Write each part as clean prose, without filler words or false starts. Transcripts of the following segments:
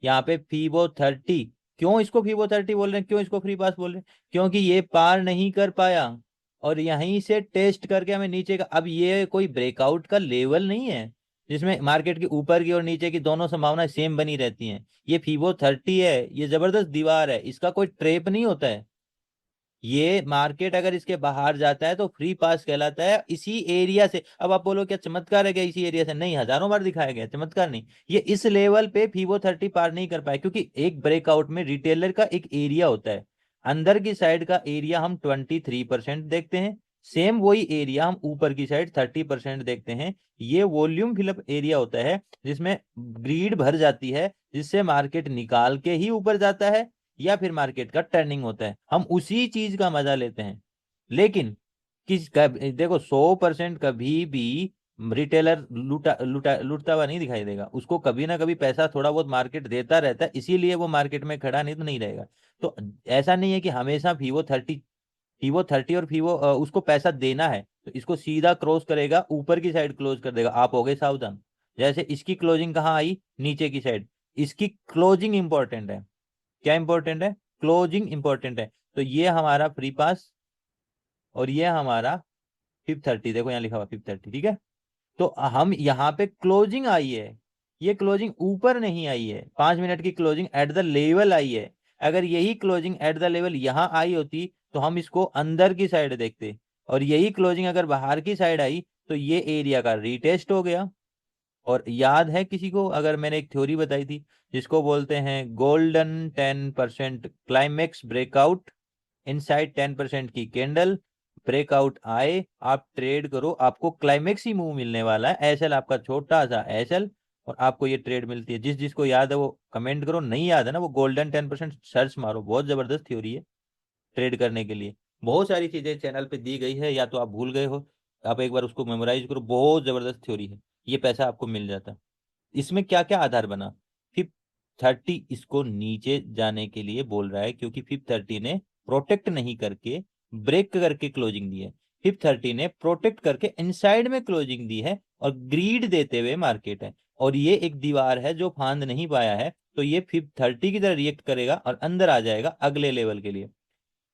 यहाँ पे फीबो 30। क्यों इसको फीबो 30 बोल रहे हैं, क्यों इसको फ्री पास बोल रहे हैं? क्योंकि ये पार नहीं कर पाया और यहीं से टेस्ट करके हमें नीचे का, अब ये कोई ब्रेकआउट का लेवल नहीं है जिसमें मार्केट की ऊपर की और नीचे की दोनों संभावनाएं सेम बनी रहती हैं। ये फीबो 30 है, ये जबरदस्त दीवार है, इसका कोई ट्रेप नहीं होता है। ये मार्केट अगर इसके बाहर जाता है तो फ्री पास कहलाता है इसी एरिया से। अब आप बोलो क्या चमत्कार है क्या इसी एरिया से? नहीं, हजारों बार दिखाया गया, चमत्कार नहीं। ये इस लेवल पे फीबो 30 पार नहीं कर पाए क्योंकि एक ब्रेकआउट में रिटेलर का एक एरिया होता है। अंदर की साइड का एरिया हम 23% देखते हैं, सेम वही एरिया हम ऊपर की साइड 30% देखते हैं। ये वॉल्यूम फिलअप एरिया होता है जिसमें ग्रीड भर जाती है, जिससे मार्केट निकाल के ही ऊपर जाता है या फिर मार्केट का टर्निंग होता है, हम उसी चीज का मजा लेते हैं। लेकिन देखो 100% कभी भी रिटेलर लूटता हुआ नहीं दिखाई देगा, उसको कभी ना कभी पैसा थोड़ा बहुत मार्केट देता रहता है, इसीलिए वो मार्केट में खड़ा, नहीं तो नहीं रहेगा। तो ऐसा नहीं है कि हमेशा फीवो 30 और उसको पैसा देना है तो इसको सीधा क्रॉस करेगा, ऊपर की साइड क्लोज कर देगा, आप हो गए सावधान। जैसे इसकी क्लोजिंग कहाँ आई, नीचे की साइड। इसकी क्लोजिंग इंपॉर्टेंट है। क्या इंपॉर्टेंट है? क्लोजिंग इंपॉर्टेंट है। तो ये हमारा फ्री पास और ये हमारा फिफ्थ 30, देखो यहाँ लिखा हुआ फिफ्थ 30, ठीक है। तो हम यहाँ पे क्लोजिंग आई है, ये क्लोजिंग ऊपर नहीं आई है, 5 मिनट की closing at the level I है। अगर यही क्लोजिंग एट द लेवल यहाँ आई होती तो हम इसको अंदर की साइड देखते, और यही क्लोजिंग अगर बाहर की साइड आई तो ये एरिया का रीटेस्ट हो गया। और याद है किसी को, अगर मैंने एक थ्योरी बताई थी जिसको बोलते हैं गोल्डन 10% क्लाइमेक्स ब्रेकआउट, इनसाइड 10% की कैंडल, ब्रेकआउट आए आप ट्रेड करो, आपको क्लाइमेक्स ही मूव मिलने वाला है, एसएल आपका छोटा सा एसएल, और आपको ये ट्रेड मिलती है। जिस जिसको याद है वो कमेंट करो, नहीं याद है ना वो गोल्डन 10% सर्च मारो, बहुत जबरदस्त थ्योरी है ट्रेड करने के लिए। बहुत सारी चीजें चैनल पे दी गई है, या तो आप भूल गए हो, आप एक बार उसको मेमोराइज करो, बहुत जबरदस्त थ्योरी है, ये पैसा आपको मिल जाता है। इसमें क्या क्या आधार बना, फिफ्थ 30 इसको नीचे जाने के लिए बोल रहा है क्योंकि फिफ्थ 30 ने प्रोटेक्ट नहीं करके ब्रेक करके क्लोजिंग दी है। फिफ्थ 30 ने प्रोटेक्ट करके इनसाइड में क्लोजिंग दी है और ग्रीड देते हुए मार्केट है, और ये एक दीवार है जो फांद नहीं पाया है, तो ये फिफ्थ 30 की तरह रिएक्ट करेगा और अंदर आ जाएगा अगले लेवल के लिए।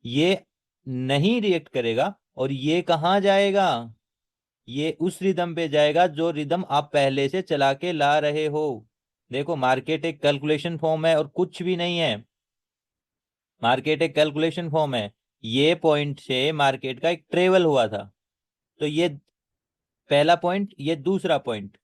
ये नहीं रिएक्ट करेगा और ये कहाँ जाएगा, ये उस रिदम पे जाएगा जो रिदम आप पहले से चला के ला रहे हो। देखो मार्केट एक कैलकुलेशन फॉर्म है और कुछ भी नहीं है, मार्केट एक कैलकुलेशन फॉर्म है। ये पॉइंट से मार्केट का एक ट्रेवल हुआ था, तो ये पहला पॉइंट, ये दूसरा पॉइंट,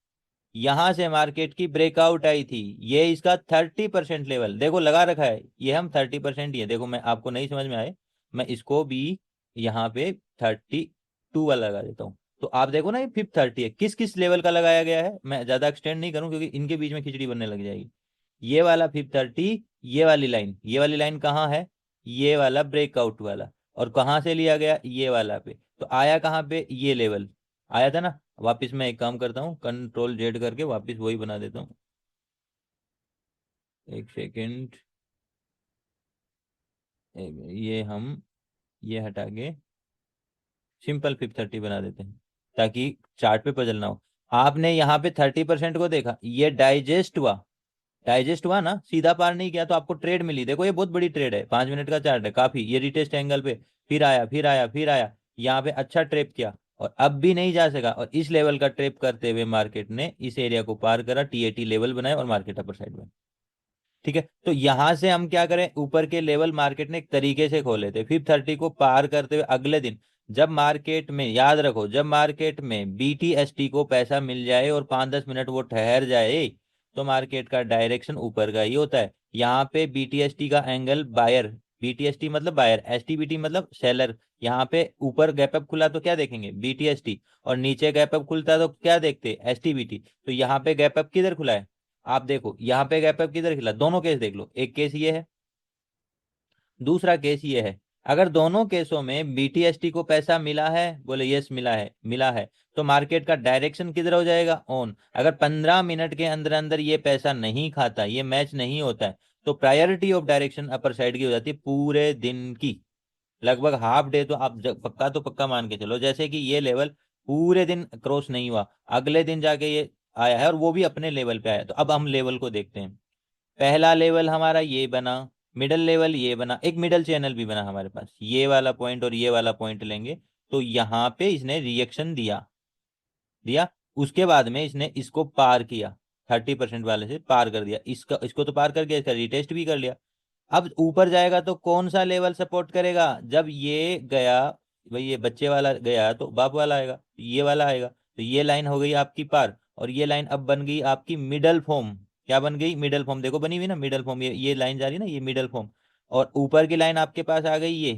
यहां से मार्केट की ब्रेकआउट आई थी, ये इसका 30% लेवल देखो लगा रखा है, ये हम 30% ही है। देखो मैं आपको नहीं समझ में आए, मैं इसको भी यहाँ पे 32 वाला लगा देता हूँ। तो आप देखो ना ये फिफ्थ 30 है, किस किस लेवल का लगाया गया है, मैं ज्यादा एक्सटेंड नहीं करूँ क्योंकि इनके बीच में खिचड़ी बनने लग जाएगी। ये वाला फिफ्थ 30, ये वाली लाइन, ये वाली लाइन कहाँ है, ये वाला ब्रेकआउट वाला, और कहाँ से लिया गया, ये वाला पे, तो आया कहाँ पे, ये लेवल आया था ना। वापस मैं एक काम करता हूँ, कंट्रोल जेड करके वापस वही बना देता हूँ, एक सेकेंड। ये हम ये हटा के सिंपल फिफ्थ 30 बना देते हैं ताकि चार्ट पे पजल ना हो। आपने यहाँ पे 30% को देखा, ये डाइजेस्ट हुआ, डाइजेस्ट हुआ ना, सीधा पार नहीं किया तो आपको ट्रेड मिली। देखो ये बहुत बड़ी ट्रेड है, 5 मिनट का चार्ट है काफी, ये रिटेस्ट एंगल पे फिर आया फिर आया फिर आया, यहाँ पे अच्छा ट्रेप किया और अब भी नहीं जा सका, और इस लेवल का ट्रेप करते हुए मार्केट ने इस एरिया को पार करा, टीएटी लेवल बनाया और मार्केट अपर साइड में। ठीक है, तो यहां से हम क्या करें, ऊपर के लेवल मार्केट ने एक तरीके से खोले थे, फिफ्थ 30 को पार करते हुए अगले दिन जब मार्केट में, याद रखो, जब मार्केट में बीटीएसटी को पैसा मिल जाए और 5-10 मिनट वो ठहर जाए तो मार्केट का डायरेक्शन ऊपर का ही होता है। यहाँ पे बीटीएसटी का एंगल बायर, बीटीएसटी मतलब बायर, एसटीबीटी मतलब सेलर, यहाँ पे ऊपर गैप अप खुला तो क्या देखेंगे, बीटीएसटी, और नीचे गैप अप खुलता तो क्या देखते, एसटीबीटी। तो यहाँ पे गैप अप किधर खुला है, आप देखो यहाँ पे गैप अप किधर खिला, दोनों केस देख लो, एक केस ये है, दूसरा केस ये है। अगर दोनों केसों में बीटीएसटी को पैसा मिला है, बोले यस मिला है, मिला है, तो मार्केट का डायरेक्शन किधर हो जाएगा, ऑन। अगर 15 मिनट के अंदर अंदर ये पैसा नहीं खाता, ये मैच नहीं होता है, तो priority of direction upper side की हो जाती है पूरे दिन की, लगभग हाफ डे। तो आप पक्का तो पक्का मान के चलो, जैसे कि ये लेवल पूरे दिन क्रॉस नहीं हुआ, अगले दिन जाके ये आया है और वो भी अपने लेवल पे आया। तो अब हम लेवल को देखते हैं, पहला लेवल हमारा ये बना, मिडल लेवल ये बना, एक मिडल चैनल भी बना हमारे पास, ये वाला पॉइंट और ये वाला पॉइंट लेंगे। तो यहाँ पे इसने रिएक्शन दिया दिया उसके बाद में इसने इसको पार किया, 30% वाले से पार कर दिया, इसका इसको तो पार कर गया, इसका रिटेस्ट भी कर लिया। अब ऊपर जाएगा तो कौन सा लेवल सपोर्ट करेगा? जब ये गया, भाई ये बच्चे वाला गया तो बाप वाला आएगा, ये वाला आएगा, तो ये लाइन हो गई आपकी पार, और ये लाइन अब बन गई आपकी मिडल फॉर्म। क्या बन गई? Middle form. देखो बनी हुई ना मिडल फॉर्म, ये लाइन जा रही है ना, ये मिडल फॉर्म। और ऊपर की लाइन आपके पास आ गई ये।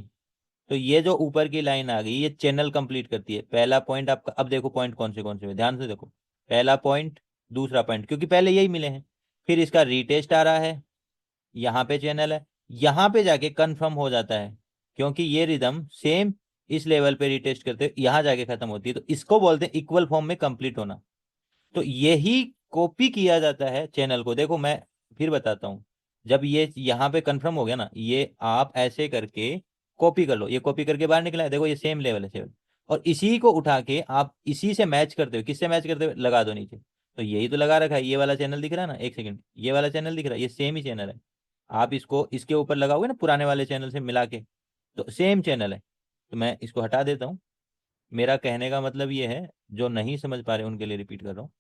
तो ये जो ऊपर की लाइन आ गई ये चैनल कंप्लीट करती है। पहला पॉइंट आपका, अब देखो पॉइंट कौन से हुए, ध्यान से देखो। पहला पॉइंट, दूसरा पॉइंट, क्योंकि पहले यही मिले हैं। फिर इसका रीटेस्ट आ रहा है, यहाँ पे चैनल है, यहाँ पे जाके कंफर्म हो जाता है, क्योंकि ये रिदम सेम इस लेवल पे रिटेस्ट करते हुए यहाँ जाके खत्म होती है। तो इसको बोलते हैं इक्वल फॉर्म में कंप्लीट होना। तो यही कॉपी किया जाता है चैनल को। देखो मैं फिर बताता हूँ, जब ये यहाँ पे कंफर्म हो गया ना, ये आप ऐसे करके कॉपी कर लो, ये कॉपी करके बाहर निकला है, देखो ये सेम लेवल है, सेम। और इसी को उठा के आप इसी से मैच करते हो, किससे मैच करते हो, लगा दो नीचे। तो यही तो लगा रखा है, ये वाला चैनल दिख रहा है ना, एक सेकंड, ये वाला चैनल दिख रहा है, ये सेम ही चैनल है। आप इसको इसके ऊपर लगाओगे ना पुराने वाले चैनल से मिला के, तो सेम चैनल है। तो मैं इसको हटा देता हूँ। मेरा कहने का मतलब ये है, जो नहीं समझ पा रहे उनके लिए रिपीट कर रहा हूँ।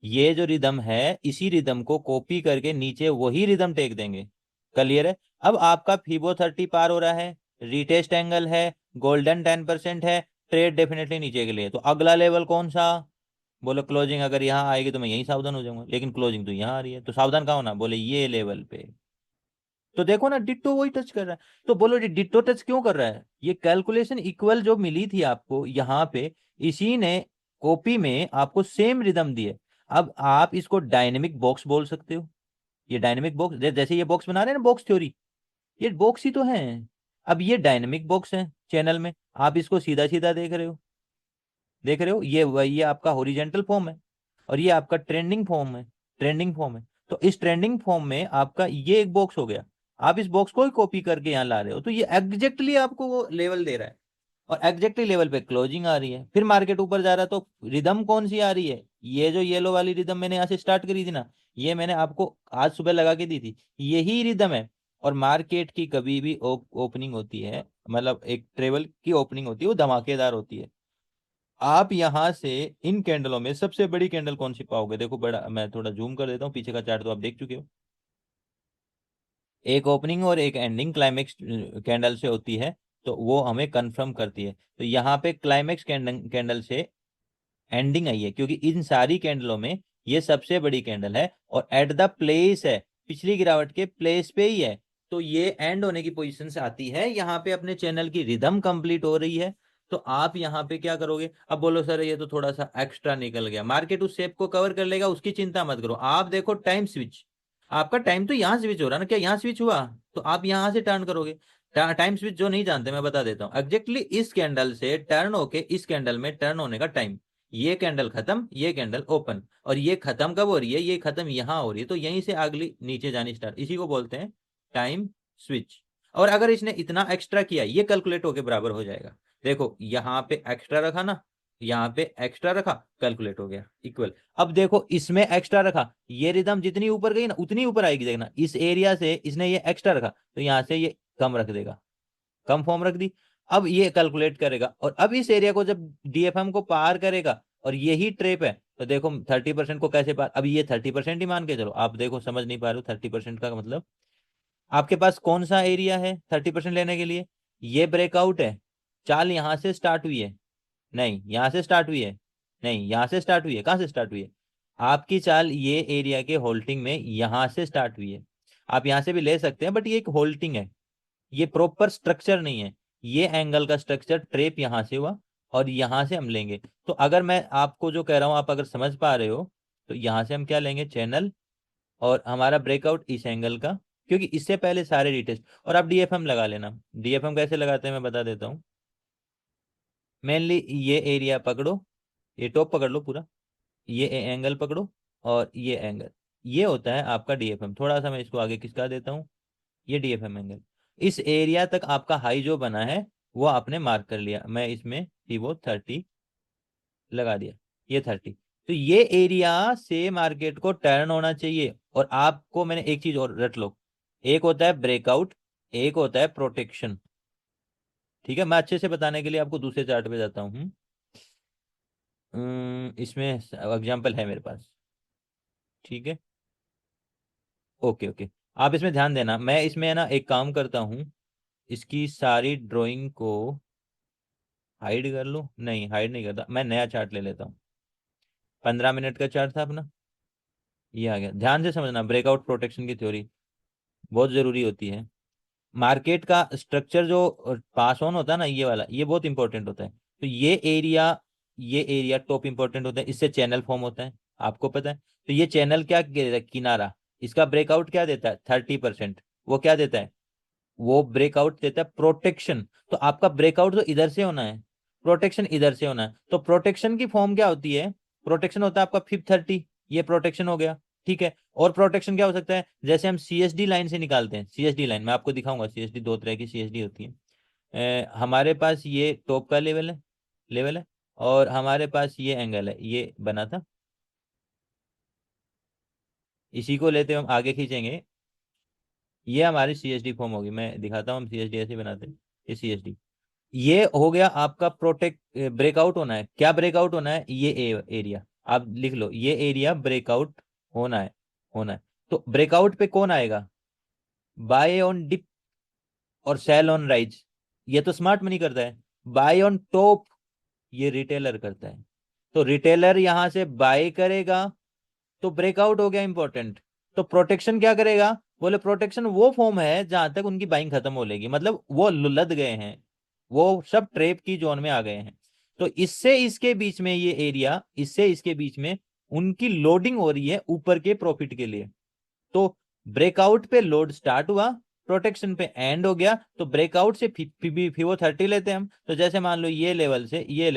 ये जो रिदम है, इसी रिदम को कॉपी करके नीचे वही रिदम टेक देंगे। क्लियर है? अब आपका फीबो 30 पार हो रहा है, रिटेस्ट एंगल है, गोल्डन 10% है, ट्रेड डेफिनेटली नीचे के लिए। तो अगला लेवल कौन सा? बोलो क्लोजिंग अगर यहाँ आएगी तो मैं यहीं सावधान हो जाऊंगा, लेकिन क्लोजिंग तो यहाँ आ रही है, तो सावधान कहाँ होना? बोले ये लेवल पे। तो देखो ना, डिट्टो वही टच कर रहा है। तो बोलो ये डिट्टो टच क्यों कर रहा है? ये कैलकुलेशन इक्वल जो मिली थी आपको यहाँ पे, इसी ने कॉपी में आपको सेम रिदम दी है। अब आप इसको डायनेमिक बॉक्स बोल सकते हो। ये डायनेमिक बॉक्स, जैसे ये बॉक्स बना रहे हैं ना बॉक्स थ्योरी, ये बॉक्स ही तो है। अब ये डायनेमिक बॉक्स है चैनल में, आप इसको सीधा सीधा देख रहे हो, देख रहे हो, ये आपका हॉरिजेंटल फॉर्म है, और ये आपका ट्रेंडिंग फॉर्म है, ट्रेंडिंग फॉर्म है। तो इस ट्रेंडिंग फॉर्म में आपका ये एक बॉक्स हो गया, आप इस बॉक्स को ही कॉपी करके यहाँ ला रहे हो, तो ये एग्जैक्टली आपको वो लेवल दे रहा है। और एग्जैक्टली लेवल पे क्लोजिंग आ रही है, फिर मार्केट ऊपर जा रहा है, तो रिदम कौन सी आ रही है? ये जो येलो वाली रिदम मैंने यहाँ से स्टार्ट करी थी ना, ये मैंने आपको आज सुबह लगा के दी थी, यही रिदम है। और मार्केट की कभी भी ओपनिंग होती है, मतलब एक ट्रेवल की ओपनिंग होती है, वो धमाकेदार होती है। आप यहां से इन कैंडलों में सबसे बड़ी कैंडल कौन सी पाओगे? देखो बड़ा, मैं थोड़ा जूम कर देता हूँ, पीछे का चार्ट तो आप देख चुके हो। एक ओपनिंग और एक एंडिंग क्लाइमेक्स कैंडल से होती है, तो वो हमें कंफर्म करती है। तो यहाँ पे क्लाइमेक्स कैंडल कैंडल से एंडिंग आई है, क्योंकि इन सारी कैंडलों में ये सबसे बड़ी कैंडल है, और एट द प्लेस है, पिछली गिरावट के प्लेस पे ही है। तो ये एंड होने की पोजीशन से आती है, यहाँ पे अपने चैनल की रिदम कंप्लीट हो रही है। तो आप यहाँ पे क्या करोगे? अब बोलो सर ये तो थोड़ा सा एक्स्ट्रा निकल गया, मार्केट उस शेप को कवर कर लेगा, उसकी चिंता मत करो। आप देखो टाइम स्विच, आपका टाइम तो यहाँ स्विच हो रहा है ना, क्या यहाँ स्विच हुआ? तो आप यहाँ से टर्न करोगे। टाइम स्विच जो नहीं जानते मैं बता देता हूँ, एग्जैक्टली इस कैंडल से टर्न होके इस कैंडल में टर्न होने का टाइम, ये कैंडल खत्म, ये कैंडल ओपन, और ये खत्म कब हो रही है? ये खत्म यहाँ हो रही है, तो यहीं से अगली नीचे जानी स्टार्ट, इसी को बोलते हैं टाइम स्विच। और अगर इसने इतना एक्स्ट्रा किया, ये कैलकुलेट होके बराबर हो जाएगा। देखो यहाँ पे एक्स्ट्रा रखा ना, यहाँ पे एक्स्ट्रा रखा, कैलकुलेट हो गया इक्वल। अब देखो इसमें एक्स्ट्रा रखा, ये रिदम जितनी ऊपर गई ना उतनी ऊपर आएगी, देखना इस एरिया से इसने ये एक्स्ट्रा रखा, तो यहाँ से ये कम रख देगा, कम फॉर्म रख दी। अब ये कैलकुलेट करेगा, और अब इस एरिया को जब डीएफएम को पार करेगा, और यही ट्रेप है, तो देखो 30% को कैसे पार, अब ये 30% ही मान के चलो। आप देखो समझ नहीं पा रहे हो 30% का मतलब, आपके पास कौन सा एरिया है 30% लेने के लिए? ये ब्रेकआउट है, चाल यहां से स्टार्ट हुई है, नहीं यहां से स्टार्ट हुई है, नहीं यहां से स्टार्ट हुई है, कहां से स्टार्ट हुई है? आपकी चाल ये एरिया के होल्डिंग में यहां से स्टार्ट हुई है। आप यहां से भी ले सकते हैं, बट ये एक होल्डिंग है, ये प्रॉपर स्ट्रक्चर नहीं है। ये एंगल का स्ट्रक्चर ट्रेप यहां से हुआ, और यहां से हम लेंगे। तो अगर मैं आपको जो कह रहा हूं आप अगर समझ पा रहे हो, तो यहां से हम क्या लेंगे? चैनल, और हमारा ब्रेकआउट इस एंगल का, क्योंकि इससे पहले सारे रिटेस्ट। और आप डीएफएम लगा लेना, डीएफएम कैसे लगाते हैं मैं बता देता हूँ। मेनली ये एरिया पकड़ो, ये टॉप पकड़ लो पूरा, ये एंगल पकड़ो, और ये एंगल, ये होता है आपका डीएफएम। थोड़ा सा मैं इसको आगे खिसका देता हूँ, ये डीएफएम एंगल। इस एरिया तक आपका हाई जो बना है वो आपने मार्क कर लिया, मैं इसमें वो 30 लगा दिया, ये 30। तो ये एरिया से मार्केट को टर्न होना चाहिए, और आपको मैंने एक चीज और रट लो, एक होता है ब्रेकआउट, एक होता है प्रोटेक्शन। ठीक है, मैं अच्छे से बताने के लिए आपको दूसरे चार्ट पे जाता हूँ। इसमें एग्जाम्पल है मेरे पास। ठीक है, ओके ओके। आप इसमें ध्यान देना, मैं इसमें है ना एक काम करता हूँ, इसकी सारी ड्राइंग को हाइड कर लूँ, नहीं हाइड नहीं करता, मैं नया चार्ट ले लेता हूँ। 15 मिनट का चार्ट था अपना, ये आ गया। ध्यान से समझना, ब्रेकआउट प्रोटेक्शन की थ्योरी बहुत जरूरी होती है। मार्केट का स्ट्रक्चर जो पास ऑन होता है ना, ये वाला, ये बहुत इंपॉर्टेंट होता है। तो ये एरिया टॉप इंपॉर्टेंट होता है, इससे चैनल फॉर्म होता है, आपको पता है। तो ये चैनल क्या देता है, किनारा, इसका ब्रेकआउट क्या देता है, 30%। वो क्या देता है, वो ब्रेकआउट देता है प्रोटेक्शन। तो आपका ब्रेकआउट तो इधर से होना है, प्रोटेक्शन इधर से होना है। तो प्रोटेक्शन की फॉर्म क्या होती है, प्रोटेक्शन होता है आपका फिफ्थ 30, ये प्रोटेक्शन हो गया। ठीक है, और प्रोटेक्शन क्या हो सकता है, जैसे हम सीएसडी लाइन से निकालते हैं, सीएसडी लाइन मैं आपको दिखाऊंगा, सीएसडी दो तरह की सीएसडी होती है। हमारे पास ये टॉप का लेवल है, और हमारे पास ये एंगल है, ये बना था, इसी को लेते हम आगे खींचेंगे, ये हमारी सीएसडी फॉर्म होगी। मैं दिखाता हूँ हम सीएसडी ऐसे बनाते हैं, ये सीएसडी, ये हो गया आपका प्रोटेक्ट। ब्रेकआउट होना है, क्या ब्रेकआउट होना है, ये एरिया आप लिख लो, ये एरिया ब्रेकआउट होना है। तो ब्रेकआउट पे कौन आएगा, बाय ऑन डिप और सेल ऑन राइज, ये तो स्मार्ट मनी करता है। बाय ऑन टॉप, ये रिटेलर करता है। तो रिटेलर यहां से बाय करेगा, तो ब्रेकआउट हो गया इंपॉर्टेंट। तो प्रोटेक्शन क्या करेगा, बोले प्रोटेक्शन वो फॉर्म है जहां तक उनकी बाइंग खत्म हो लेगी, मतलब वो लद गए हैं, वो सब ट्रेप की जोन में आ गए हैं। तो इससे इसके बीच में ये एरिया, इससे इसके बीच में उनकी लोडिंग हो रही है ऊपर के प्रॉफिट के लिए। तो ब्रेकआउट पे लोड स्टार्ट हुआ, प्रोटेक्शन पे एंड हो गया, तो ब्रेकआउट से फिवो 30 लेते हैं हम। तो जैसे मान लो ये लेवल से ये